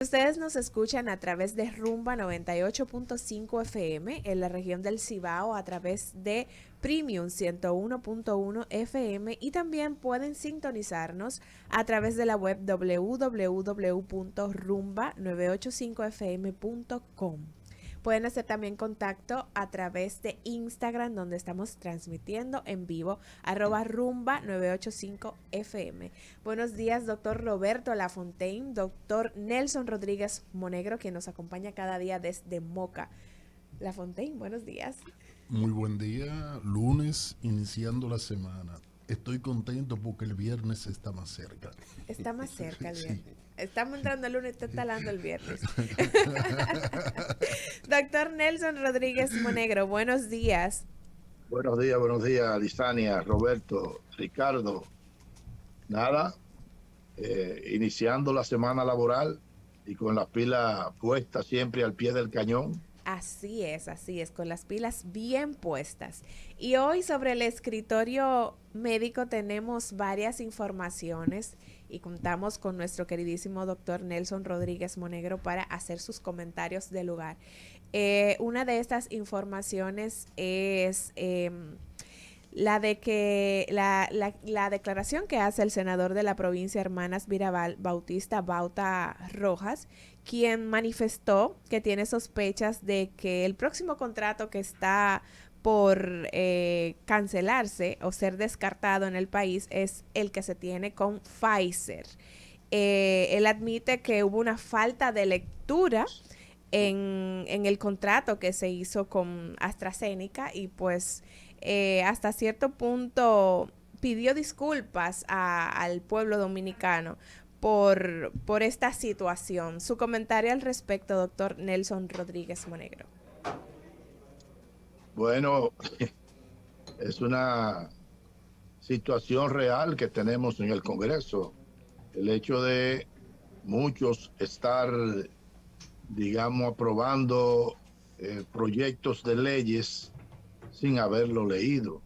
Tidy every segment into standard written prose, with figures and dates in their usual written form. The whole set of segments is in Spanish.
Ustedes nos escuchan a través de Rumba 98.5 FM en la región del Cibao, a través de Premium 101.1 FM y también pueden sintonizarnos a través de la web www.rumba985fm.com. Pueden hacer también contacto a través de Instagram, donde estamos transmitiendo en vivo, @rumba985fm. Buenos días, doctor Roberto Lafontaine, doctor Nelson Rodríguez Monegro, quien nos acompaña cada día desde Moca. Lafontaine, buenos días. Muy buen día, lunes iniciando la semana. Estoy contento porque el viernes está más cerca. Está más cerca el Sí. viernes. Estamos entrando el lunes, está talando el viernes. Doctor Nelson Rodríguez Monegro, buenos días. Buenos días, Lisania, Roberto, Ricardo. Nada, iniciando la semana laboral y con las pilas puestas siempre al pie del cañón. Así es, con las pilas bien puestas. Y hoy sobre el escritorio médico tenemos varias informaciones y contamos con nuestro queridísimo doctor Nelson Rodríguez Monegro para hacer sus comentarios de lugar. Una de estas informaciones es la de que la declaración que hace el senador de la provincia Hermanas Mirabal, Bautista Bauta Rojas, quien manifestó que tiene sospechas de que el próximo contrato que está por cancelarse o ser descartado en el país es el que se tiene con Pfizer. Él admite que hubo una falta de lectura en el contrato que se hizo con AstraZeneca y pues hasta cierto punto pidió disculpas al pueblo dominicano por esta situación. Su comentario al respecto, doctor Nelson Rodríguez Monegro. Bueno, es una situación real que tenemos en el Congreso. El hecho de muchos estar, digamos, aprobando proyectos de leyes sin haberlo leído.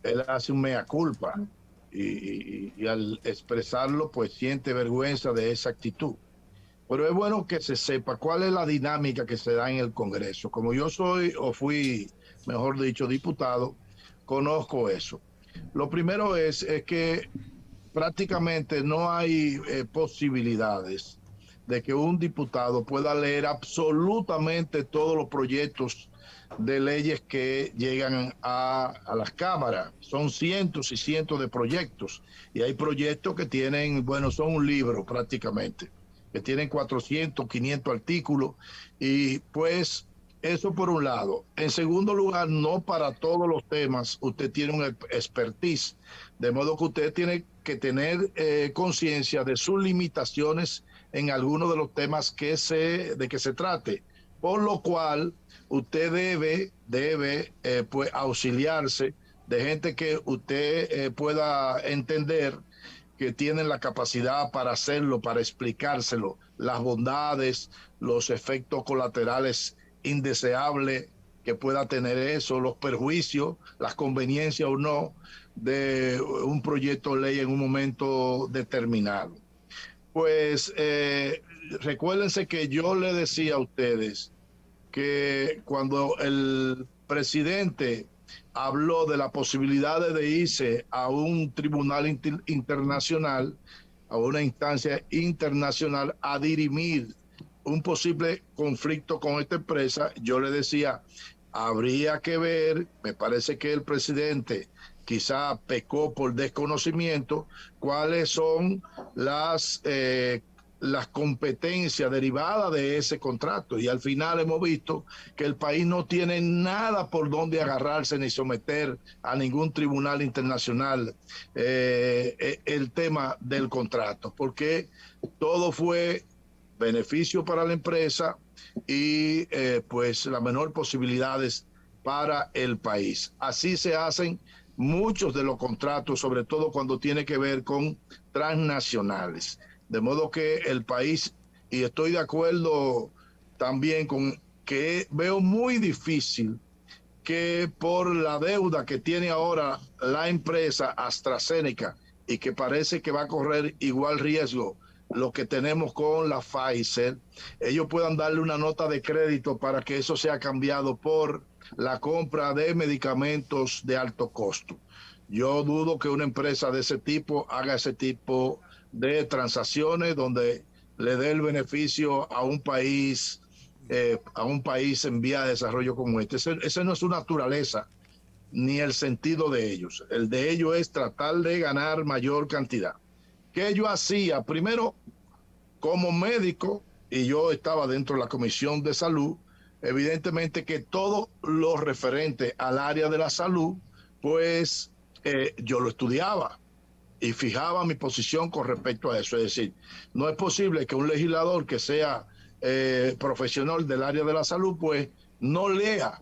Él hace un mea culpa y al expresarlo, pues siente vergüenza de esa actitud. Pero es bueno que se sepa cuál es la dinámica que se da en el Congreso. Como yo soy o fui, mejor dicho, diputado, conozco eso. Lo primero es que prácticamente no hay posibilidades de que un diputado pueda leer absolutamente todos los proyectos de leyes que llegan a las cámaras. Son cientos y cientos de proyectos y hay proyectos que tienen, bueno, son un libro prácticamente, que tienen 400, 500 artículos y pues eso por un lado. En segundo lugar, no para todos los temas usted tiene un expertise, de modo que usted tiene que tener conciencia de sus limitaciones en algunos de los temas de que se trate, por lo cual usted debe pues auxiliarse de gente que usted pueda entender que tienen la capacidad para hacerlo, para explicárselo, las bondades, los efectos colaterales indeseables que pueda tener eso, los perjuicios, las conveniencias o no de un proyecto de ley en un momento determinado. Pues recuérdense que yo le decía a ustedes que cuando el presidente habló de la posibilidad de irse a un tribunal internacional, a una instancia internacional a dirimir un posible conflicto con esta empresa, yo le decía, habría que ver, me parece que el presidente quizá pecó por desconocimiento, cuáles son las competencias derivadas de ese contrato. Y al final hemos visto que el país no tiene nada por donde agarrarse ni someter a ningún tribunal internacional el tema del contrato, porque todo fue beneficio para la empresa y pues las menores posibilidades para el país. Así se hacen muchos de los contratos, sobre todo cuando tiene que ver con transnacionales. De modo que el país, y estoy de acuerdo también con que veo muy difícil que por la deuda que tiene ahora la empresa AstraZeneca y que parece que va a correr igual riesgo lo que tenemos con la Pfizer, ellos puedan darle una nota de crédito para que eso sea cambiado por la compra de medicamentos de alto costo. Yo dudo que una empresa de ese tipo haga ese tipo de transacciones donde le dé el beneficio a un país en vía de desarrollo como este. Esa no es su naturaleza ni el sentido de ellos. El de ellos es tratar de ganar mayor cantidad. ¿Qué yo hacía? Primero, como médico, y yo estaba dentro de la Comisión de Salud, evidentemente que todo lo referente al área de la salud, pues yo lo estudiaba y fijaba mi posición con respecto a eso. Es decir, no es posible que un legislador que sea profesional del área de la salud, pues no lea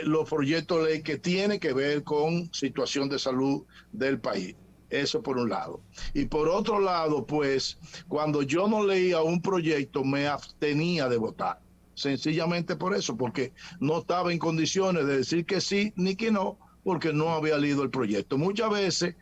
los proyectos de ley que tienen que ver con situación de salud del país. Eso por un lado. Y por otro lado, pues, cuando yo no leía un proyecto, me abstenía de votar. Sencillamente por eso, porque no estaba en condiciones de decir que sí ni que no, porque no había leído el proyecto. Muchas veces,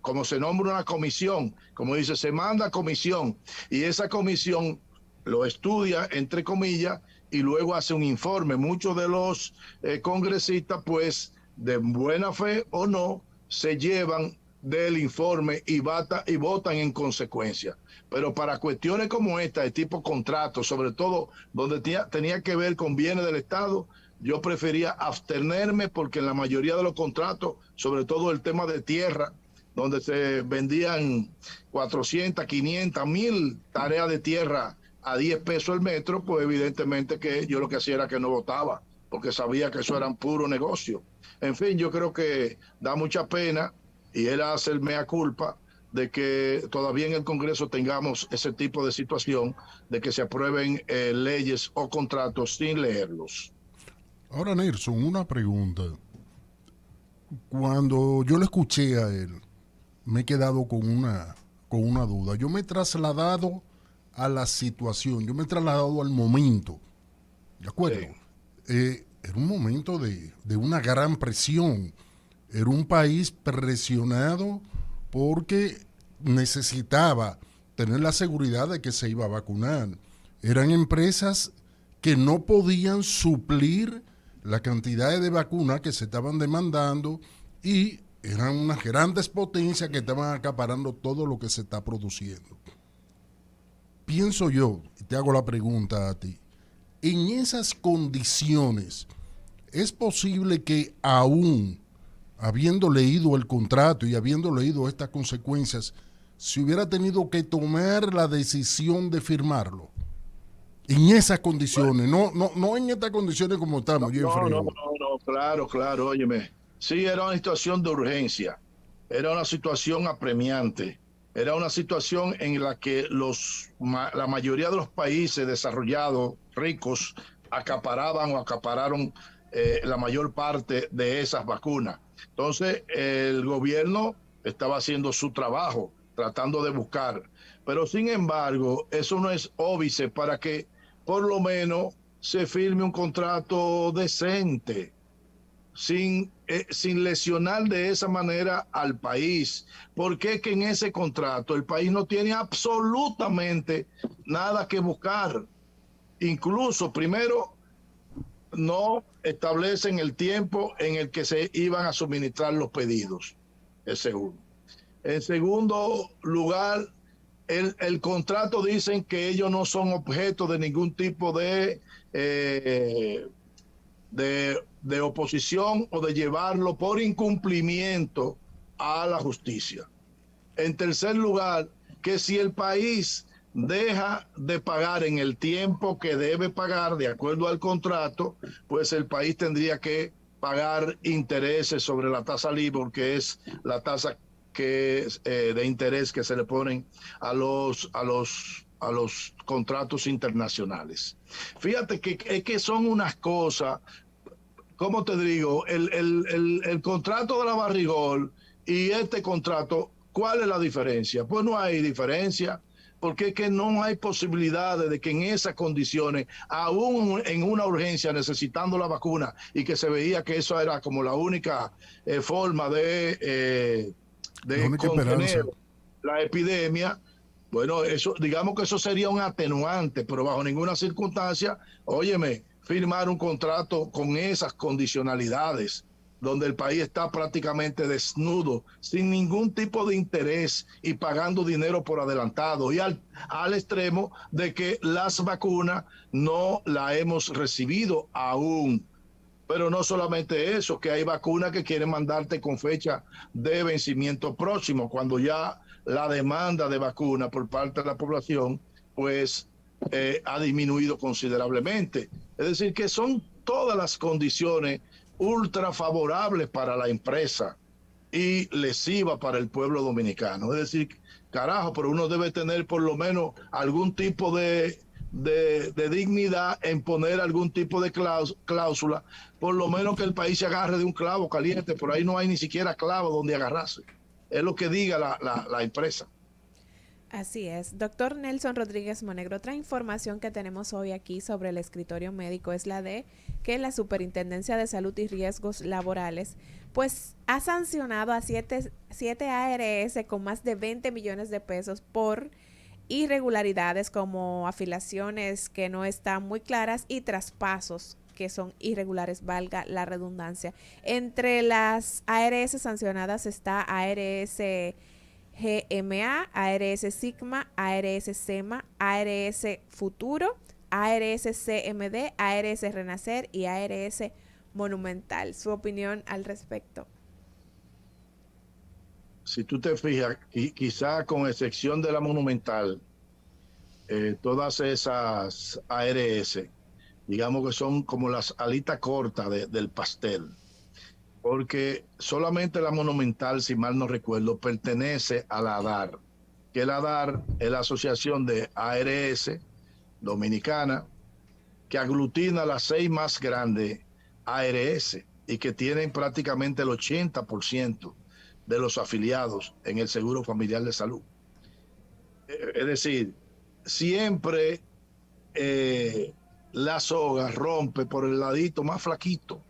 como se nombra una comisión, como dice, se manda a comisión, y esa comisión lo estudia, entre comillas, y luego hace un informe. Muchos de los congresistas, pues, de buena fe o no, se llevan del informe y votan en consecuencia. Pero para cuestiones como esta, de tipo contrato, sobre todo donde tenía que ver con bienes del Estado, yo prefería abstenerme, porque en la mayoría de los contratos, sobre todo el tema de tierra, donde se vendían 400, 500, 1000 tareas de tierra a 10 pesos el metro, pues evidentemente que yo lo que hacía era que no votaba, porque sabía que eso era un puro negocio. En fin, yo creo que da mucha pena, y él hace el mea culpa, de que todavía en el Congreso tengamos ese tipo de situación, de que se aprueben leyes o contratos sin leerlos. Ahora, Nelson, una pregunta. Cuando yo lo escuché a él, me he quedado con una duda. Yo me he trasladado a la situación, yo me he trasladado al momento, ¿de acuerdo? Sí. Era un momento de una gran presión. Era un país presionado porque necesitaba tener la seguridad de que se iba a vacunar. Eran empresas que no podían suplir la cantidad de vacunas que se estaban demandando, y eran unas grandes potencias que estaban acaparando todo lo que se está produciendo. Pienso yo, y te hago la pregunta a ti, en esas condiciones, ¿es posible que aún habiendo leído el contrato y habiendo leído estas consecuencias, se hubiera tenido que tomar la decisión de firmarlo? En esas condiciones, no en estas condiciones como estamos, Claro, óyeme. Sí, era una situación de urgencia, era una situación apremiante, era una situación en la que la mayoría de los países desarrollados, ricos, acapararon la mayor parte de esas vacunas. Entonces, el gobierno estaba haciendo su trabajo, tratando de buscar. Pero, sin embargo, eso no es óbice para que, por lo menos, se firme un contrato decente, sin lesionar de esa manera al país. Porque es que en ese contrato el país no tiene absolutamente nada que buscar. Incluso, primero, no establecen el tiempo en el que se iban a suministrar los pedidos. Es uno. En segundo lugar, el contrato dicen que ellos no son objeto de ningún tipo de oposición o de llevarlo por incumplimiento a la justicia. En tercer lugar, que si el país deja de pagar en el tiempo que debe pagar de acuerdo al contrato, pues el país tendría que pagar intereses sobre la tasa LIBOR, que es la tasa de interés que se le ponen a los contratos internacionales. Fíjate que son unas cosas, ¿cómo te digo? El contrato de la Barrigol y este contrato, ¿cuál es la diferencia? Pues no hay diferencia, porque es que no hay posibilidades de que en esas condiciones, aún en una urgencia necesitando la vacuna, y que se veía que eso era como la única forma de contener la epidemia, bueno, eso, digamos que eso sería un atenuante, pero bajo ninguna circunstancia, óyeme, firmar un contrato con esas condicionalidades, donde el país está prácticamente desnudo, sin ningún tipo de interés y pagando dinero por adelantado, y al extremo de que las vacunas no las hemos recibido aún. Pero no solamente eso, que hay vacunas que quieren mandarte con fecha de vencimiento próximo, cuando ya la demanda de vacuna por parte de la población, pues ha disminuido considerablemente. Es decir, que son todas las condiciones ultra favorables para la empresa y lesiva para el pueblo dominicano. Es decir, carajo, pero uno debe tener por lo menos algún tipo de dignidad en poner algún tipo de cláusula, por lo menos que el país se agarre de un clavo caliente, por ahí no hay ni siquiera clavo donde agarrarse. Es lo que diga la empresa. Así es. Doctor Nelson Rodríguez Monegro, otra información que tenemos hoy aquí sobre el escritorio médico es la de que la Superintendencia de Salud y Riesgos Laborales pues ha sancionado a siete ARS con más de 20 millones de pesos por irregularidades como afiliaciones que no están muy claras y traspasos que son irregulares, valga la redundancia. Entre las ARS sancionadas está ARS GMA, ARS Sigma, ARS SEMA, ARS Futuro, ARS CMD, ARS Renacer y ARS Monumental. Su opinión al respecto. Si tú te fijas, quizá con excepción de la Monumental, todas esas ARS, digamos que son como las alitas cortas del pastel, porque solamente la Monumental, si mal no recuerdo, pertenece a la ADAR, que la ADAR es la asociación de ARS dominicana, que aglutina las 6 más grandes ARS y que tienen prácticamente el 80% de los afiliados en el Seguro Familiar de Salud. Es decir, siempre la soga rompe por el ladito más flaquito,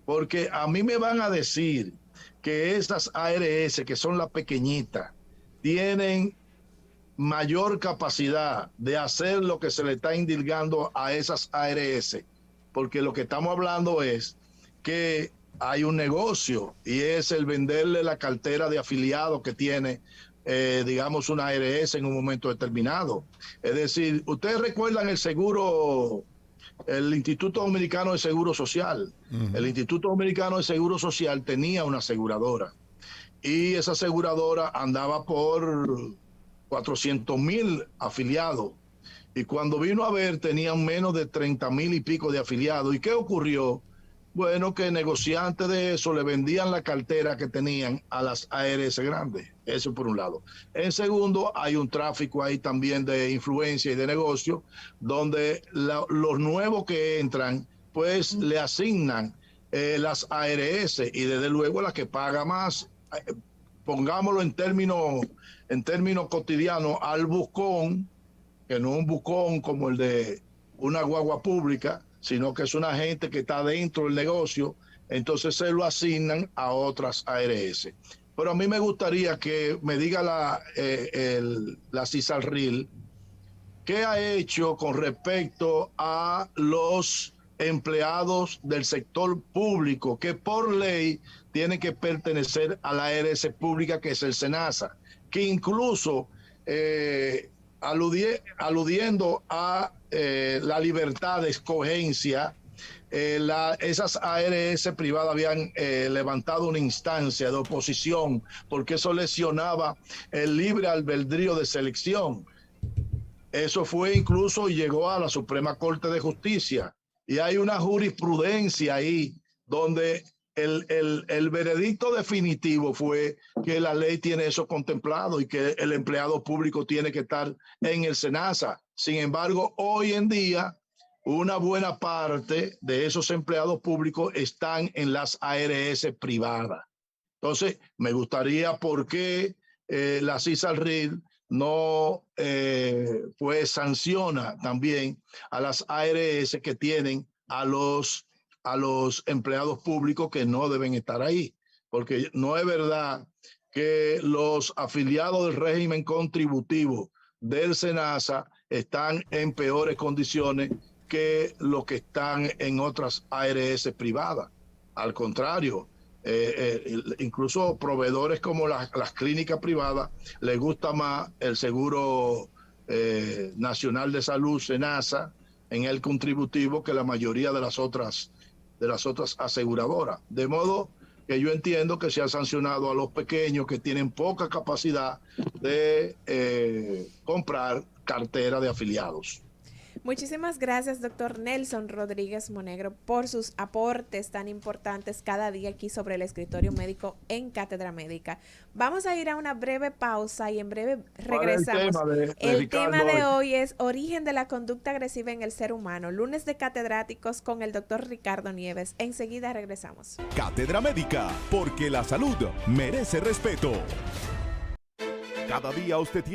porque a mí me van a decir que esas ARS, que son las pequeñitas, tienen mayor capacidad de hacer lo que se le está indilgando a esas ARS, porque lo que estamos hablando es que hay un negocio y es el venderle la cartera de afiliados que tiene, digamos, una ARS en un momento determinado. Es decir, ustedes recuerdan el seguro, el Instituto Dominicano de Seguro Social. El Instituto Dominicano de Seguro Social tenía una aseguradora y esa aseguradora andaba por 400,000 afiliados. Y cuando vino a ver, tenían menos de 30,000 y pico de afiliados. ¿Y qué ocurrió? Bueno, que negociantes de eso le vendían la cartera que tenían a las ARS grandes. Eso por un lado. En segundo, hay un tráfico ahí también de influencia y de negocio, donde los nuevos que entran, pues le asignan las ARS y desde luego la que paga más, pongámoslo en términos cotidianos, al buscón, que no es un buscón como el de una guagua pública, sino que es una gente que está dentro del negocio, entonces se lo asignan a otras ARS. Pero a mí me gustaría que me diga la CISALRIL qué ha hecho con respecto a los empleados del sector público que por ley tienen que pertenecer a la ARS pública, que es el SENASA, que incluso aludiendo a la libertad de escogencia, esas ARS privadas habían levantado una instancia de oposición porque eso lesionaba el libre albedrío de selección. Eso fue incluso y llegó a la Suprema Corte de Justicia. Y hay una jurisprudencia ahí donde el veredicto definitivo fue que la ley tiene eso contemplado y que el empleado público tiene que estar en el SENASA. Sin embargo, hoy en día, una buena parte de esos empleados públicos están en las ARS privadas. Entonces, me gustaría por qué la CISALRIL no pues sanciona también a las ARS que tienen a los empleados públicos que no deben estar ahí, porque no es verdad que los afiliados del régimen contributivo del SENASA están en peores condiciones que los que están en otras ARS privadas. Al contrario, incluso proveedores como las clínicas privadas les gusta más el Seguro Nacional de Salud, SENASA, en el contributivo que la mayoría de las otras aseguradoras. De modo que yo entiendo que se ha sancionado a los pequeños que tienen poca capacidad de comprar cartera de afiliados. Muchísimas gracias, doctor Nelson Rodríguez Monegro, por sus aportes tan importantes cada día aquí sobre el escritorio médico en Cátedra Médica. Vamos a ir a una breve pausa y en breve regresamos. El tema de hoy es origen de la conducta agresiva en el ser humano. Lunes de catedráticos con el doctor Ricardo Nieves. Enseguida regresamos. Cátedra Médica, porque la salud merece respeto. Cada día usted tiene